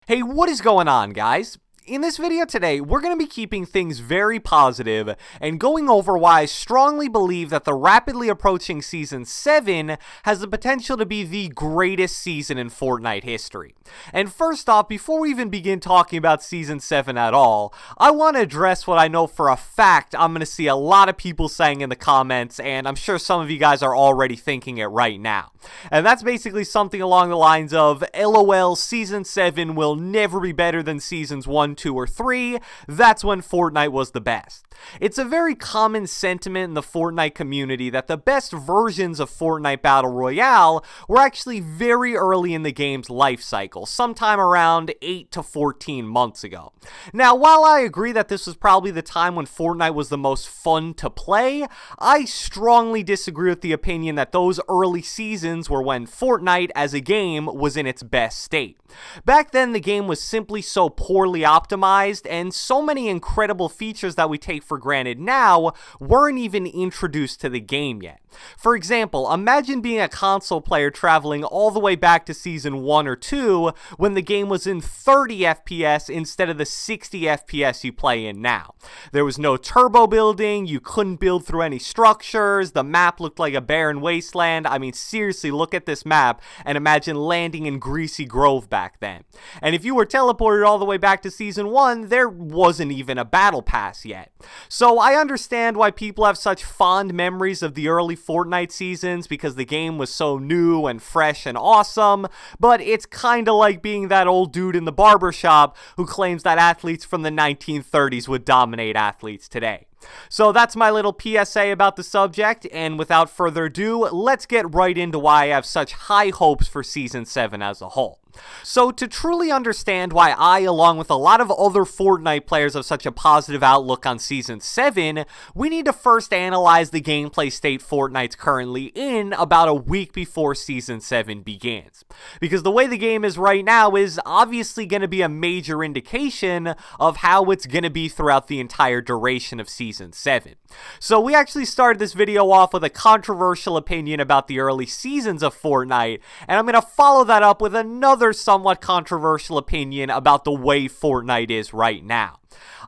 Hey, what is going on, guys? In this video today, we're going to be keeping things very positive and going over why I strongly believe that the rapidly approaching Season 7 has the potential to be the greatest season in Fortnite history. And first off, before we even begin talking about Season 7 at all, I want to address what I know for a fact I'm going to see a lot of people saying in the comments, and I'm sure some of you guys are already thinking it right now. And that's basically something along the lines of, LOL, Season 7 will never be better than Seasons 1, 2, or 3, that's when Fortnite was the best. It's a very common sentiment in the Fortnite community that the best versions of Fortnite Battle Royale were actually very early in the game's life cycle, sometime around 8 to 14 months ago. Now, while I agree that this was probably the time when Fortnite was the most fun to play, I strongly disagree with the opinion that those early seasons were when Fortnite as a game was in its best state. Back then, the game was simply so poorly optimized, and so many incredible features that we take for granted now weren't even introduced to the game yet. For example, imagine being a console player traveling all the way back to Season 1 or 2 when the game was in 30 FPS instead of the 60 FPS you play in now. There was no turbo building, you couldn't build through any structures, the map looked like a barren wasteland. I mean, seriously, look at this map and imagine landing in Greasy Grove back then. And if you were teleported all the way back to Season 1, there wasn't even a battle pass yet. So I understand why people have such fond memories of the early Fortnite seasons because the game was so new and fresh and awesome, but it's kinda like being that old dude in the barbershop who claims that athletes from the 1930s would dominate athletes today. So that's my little PSA about the subject, and without further ado, let's get right into why I have such high hopes for Season 7 as a whole. So to truly understand why I, along with a lot of other Fortnite players, have such a positive outlook on Season 7, we need to first analyze the gameplay state Fortnite's currently in about a week before Season 7 begins. Because the way the game is right now is obviously going to be a major indication of how it's going to be throughout the entire duration of Season 7. So we actually started this video off with a controversial opinion about the early seasons of Fortnite, and I'm going to follow that up with another somewhat controversial opinion about the way Fortnite is right now.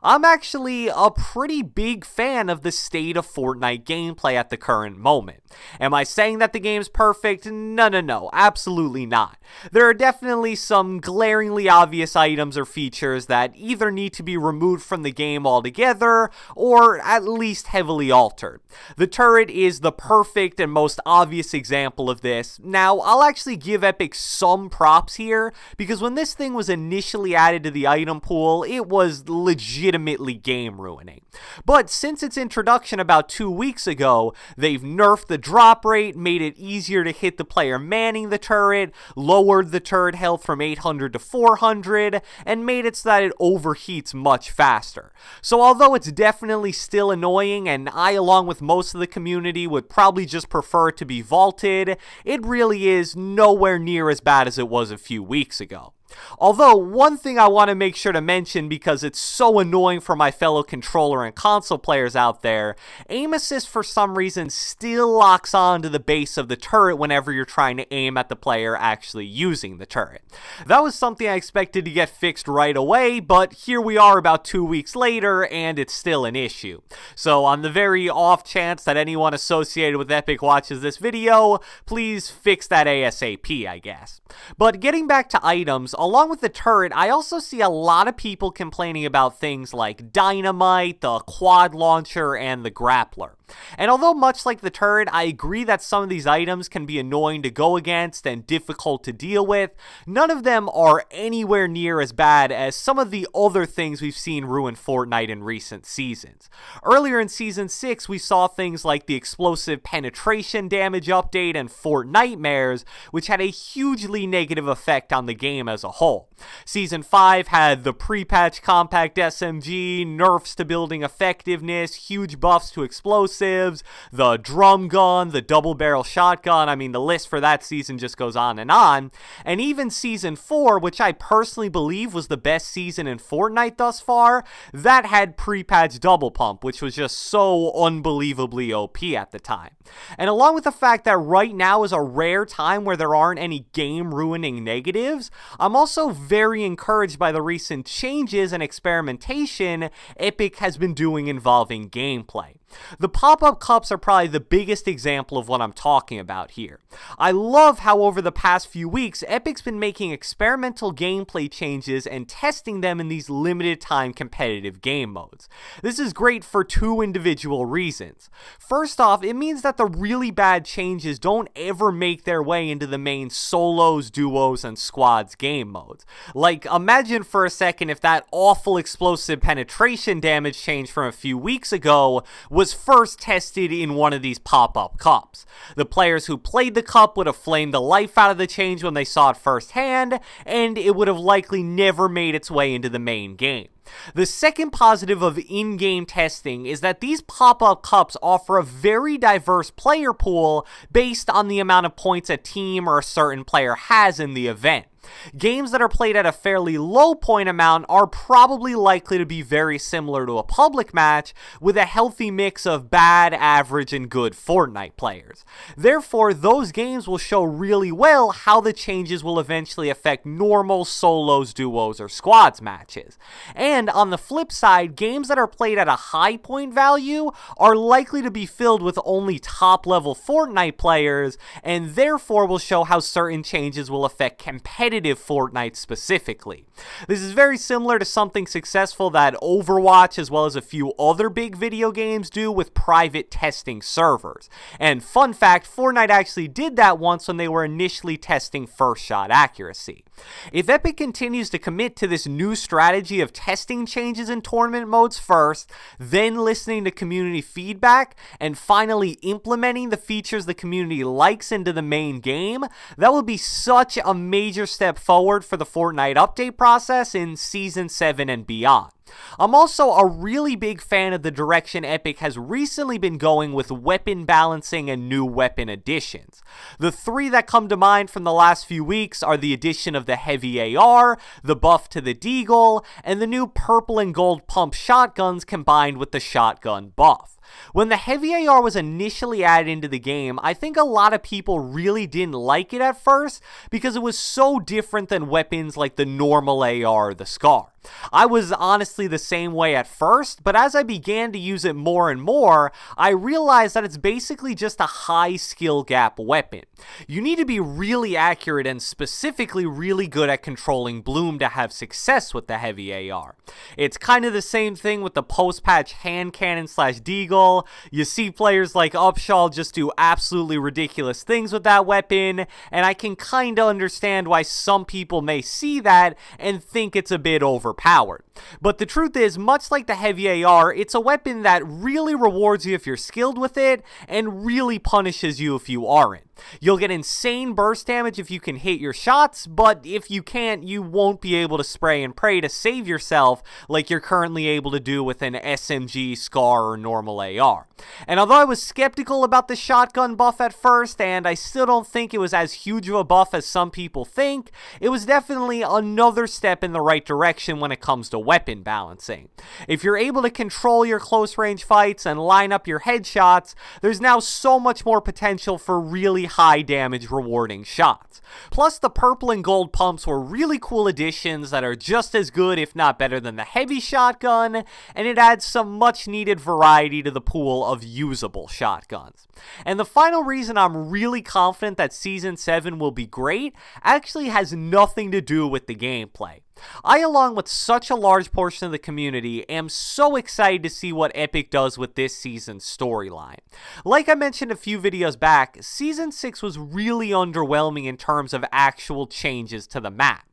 I'm actually a pretty big fan of the state of Fortnite gameplay at the current moment. Am I saying that the game's perfect? No, absolutely not. There are definitely some glaringly obvious items or features that either need to be removed from the game altogether, or at least heavily altered. The turret is the perfect and most obvious example of this. Now, I'll actually give Epic some props here, because when this thing was initially added to the item pool, it was legitimately game ruining. But since its introduction about 2 weeks ago, they've nerfed the drop rate, made it easier to hit the player manning the turret, lowered the turret health from 800 to 400, and made it so that it overheats much faster. So although it's definitely still annoying, and I, along with most of the community, would probably just prefer it to be vaulted, it really is nowhere near as bad as it was a few weeks ago. Although, one thing I want to make sure to mention because it's so annoying for my fellow controller and console players out there, aim assist for some reason still locks on to the base of the turret whenever you're trying to aim at the player actually using the turret. That was something I expected to get fixed right away, but here we are about 2 weeks later and it's still an issue. So on the very off chance that anyone associated with Epic watches this video, please fix that ASAP, I guess. But getting back to items, along with the turret, I also see a lot of people complaining about things like dynamite, the quad launcher, and the grappler. And although much like the turret, I agree that some of these items can be annoying to go against and difficult to deal with, none of them are anywhere near as bad as some of the other things we've seen ruin Fortnite in recent seasons. Earlier in Season 6, we saw things like the explosive penetration damage update and Fort Nightmares, which had a hugely negative effect on the game as a whole. Season 5 had the pre-patch compact SMG, nerfs to building effectiveness, huge buffs to explosives, explosives, the drum gun, the double barrel shotgun. I mean, the list for that season just goes on. And even Season 4, which I personally believe was the best season in Fortnite thus far, that had pre-patch double pump, which was just so unbelievably OP at the time. And along with the fact that right now is a rare time where there aren't any game-ruining negatives, I'm also very encouraged by the recent changes and experimentation Epic has been doing involving gameplay. The pop-up cups are probably the biggest example of what I'm talking about here. I love how over the past few weeks, Epic's been making experimental gameplay changes and testing them in these limited time competitive game modes. This is great for two individual reasons. First off, it means that the really bad changes don't ever make their way into the main solos, duos, and squads game modes. Like, imagine for a second if that awful explosive penetration damage change from a few weeks ago was first tested in one of these pop-up cups. The players who played the cup would have flamed the life out of the change when they saw it firsthand, and it would have likely never made its way into the main game. The second positive of in-game testing is that these pop-up cups offer a very diverse player pool based on the amount of points a team or a certain player has in the event. Games that are played at a fairly low point amount are probably likely to be very similar to a public match with a healthy mix of bad, average, and good Fortnite players. Therefore, those games will show really well how the changes will eventually affect normal solos, duos, or squads matches. And on the flip side, games that are played at a high point value are likely to be filled with only top-level Fortnite players, and therefore will show how certain changes will affect competitive Fortnite specifically. This is very similar to something successful that Overwatch as well as a few other big video games do with private testing servers. And fun fact, Fortnite actually did that once when they were initially testing first shot accuracy. If Epic continues to commit to this new strategy of testing changes in tournament modes first, then listening to community feedback, and finally implementing the features the community likes into the main game, that will be such a major step forward for the Fortnite update process in Season 7 and beyond. I'm also a really big fan of the direction Epic has recently been going with weapon balancing and new weapon additions. The three that come to mind from the last few weeks are the addition of the heavy AR, the buff to the deagle, and the new purple and gold pump shotguns combined with the shotgun buff. When the heavy AR was initially added into the game, I think a lot of people really didn't like it at first because it was so different than weapons like the normal AR or the SCAR. I was honestly the same way at first, but as I began to use it more and more, I realized that it's basically just a high skill gap weapon. You need to be really accurate and specifically really good at controlling bloom to have success with the heavy AR. It's kind of the same thing with the post-patch hand cannon / deagle. You see players like Upshaw just do absolutely ridiculous things with that weapon, and I can kind of understand why some people may see that and think it's a bit overpowered. But the truth is, much like the heavy AR, it's a weapon that really rewards you if you're skilled with it and really punishes you if you aren't. You'll get insane burst damage if you can hit your shots, but if you can't, you won't be able to spray and pray to save yourself like you're currently able to do with an SMG, SCAR, or normal AR. And although I was skeptical about the shotgun buff at first, and I still don't think it was as huge of a buff as some people think, it was definitely another step in the right direction when it comes to weapon balancing. If you're able to control your close range fights and line up your headshots, there's now so much more potential for really high damage rewarding shots. Plus, the purple and gold pumps were really cool additions that are just as good if not better than the heavy shotgun, and it adds some much needed variety to the pool of usable shotguns. And the final reason I'm really confident that Season 7 will be great actually has nothing to do with the gameplay. I, along with such a large portion of the community, am so excited to see what Epic does with this season's storyline. Like I mentioned a few videos back, Season 6 was really underwhelming in terms of actual changes to the map.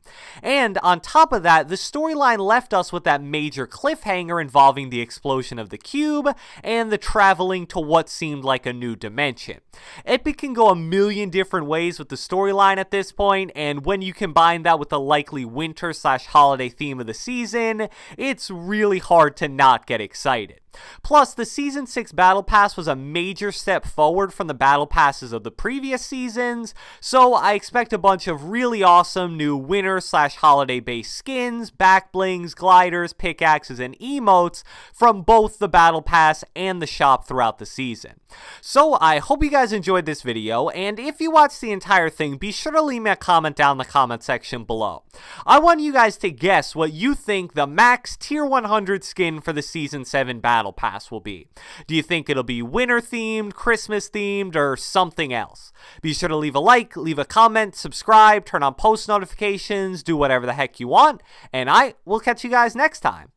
And on top of that, the storyline left us with that major cliffhanger involving the explosion of the cube and the traveling to what seemed like a new dimension. Epic can go a million different ways with the storyline at this point, and when you combine that with the likely winter/holiday theme of the season, it's really hard to not get excited. Plus, the Season 6 Battle Pass was a major step forward from the Battle Passes of the previous seasons, so I expect a bunch of really awesome new winter/holiday-based skins, back blings, gliders, pickaxes, and emotes from both the Battle Pass and the shop throughout the season. So I hope you guys enjoyed this video, and if you watched the entire thing, be sure to leave me a comment down in the comment section below. I want you guys to guess what you think the max tier 100 skin for the Season 7 Battle Pass will be. Do you think it'll be winter themed, Christmas themed, or something else? Be sure to leave a like, leave a comment, subscribe, turn on post notifications, do whatever the heck you want, and I will catch you guys next time.